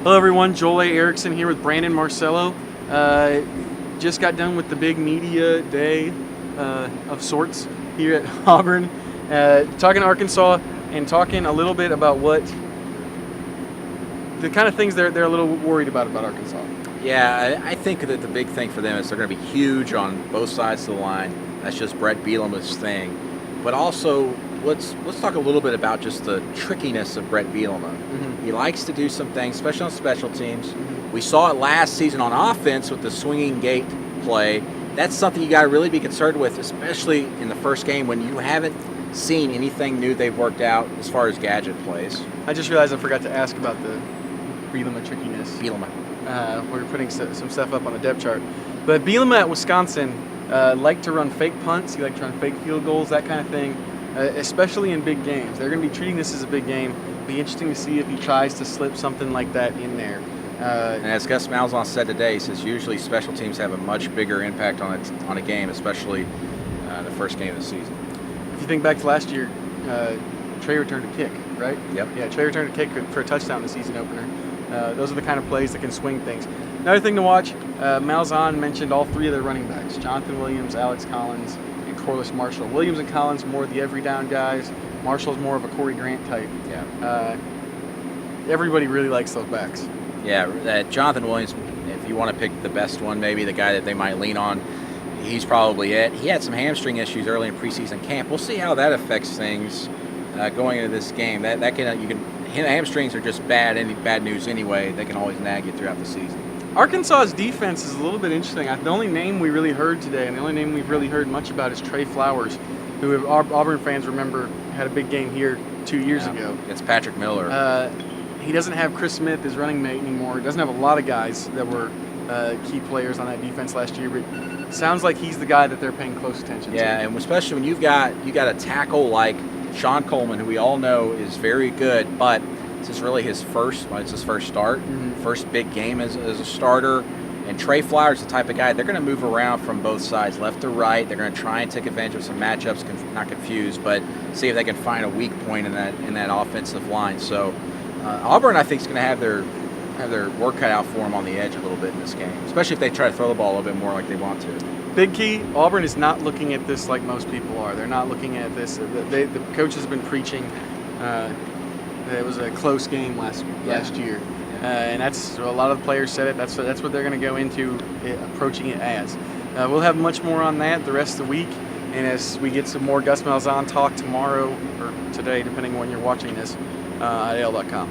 Hello everyone, Joel A. Erickson here with Brandon Marcello. Just got done with the big media day of sorts here at Auburn, talking to Arkansas and talking a little bit about what the kind of things they're a little worried about Arkansas. Yeah, I think that the big thing for them is they're going to be huge on both sides of the line. That's just Brett Bielema's thing. But also, let's talk a little bit about just the trickiness of Brett Bielema. Mm-hmm. He likes to do some things, especially on special teams. Mm-hmm. We saw it last season on offense with the swinging gate play. That's something you got to really be concerned with, especially in the first game when you haven't seen anything new they've worked out as far as gadget plays. I just realized I forgot to ask about the Bielema trickiness. Bielema. We're putting some stuff up on the depth chart. But Bielema at Wisconsin liked to run fake punts. He liked to run fake field goals, that kind of thing, especially in big games. They're going to be treating this as a big game. It'll be interesting to see if he tries to slip something like that in there. And as Gus Malzahn said today, he says usually special teams have a much bigger impact on a game, especially the first game of the season. If you think back to last year, Trey returned a kick, right? Yep. Yeah, Trey returned a kick for a touchdown in the season opener. Those are the kind of plays that can swing things. Another thing to watch, Malzahn mentioned all three of their running backs, Jonathan Williams, Alex Collins, and Corliss Marshall. Williams and Collins more the every down guys. Marshall's more of a Corey Grant type. Yeah. Everybody really likes those backs. Yeah, Jonathan Williams, if you want to pick the best one, maybe the guy that they might lean on, he's probably it. He had some hamstring issues early in preseason camp. We'll see how that affects things going into this game. Hamstrings are just bad news anyway. They can always nag you throughout the season. Arkansas's defense is a little bit interesting. The only name we really heard today, and the only name we've really heard much about, is Trey Flowers, who Auburn fans remember had a big game here 2 years ago. It's Patrick Miller. He doesn't have Chris Smith as running mate anymore. He doesn't have a lot of guys that were key players on that defense last year, but it sounds like he's the guy that they're paying close attention to. Yeah, and especially when you got a tackle like Sean Coleman, who we all know is very good, but this is really his first start, first big game as a starter. And Trey Flowers is the type of guy, they're going to move around from both sides, left to right. They're going to try and take advantage of some matchups, not confused, but see if they can find a weak point in that offensive line. So Auburn, I think, is going to have their work cut out for them on the edge a little bit in this game, especially if they try to throw the ball a little bit more like they want to. Big key, Auburn is not looking at this like most people are. They're not looking at this. The coach has been preaching it was a close game last year. And that's a lot of the players said it. That's what they're going to go into approaching it as. We'll have much more on that the rest of the week. And as we get some more Gus Malzahn talk tomorrow or today, depending on when you're watching this, at AL.com.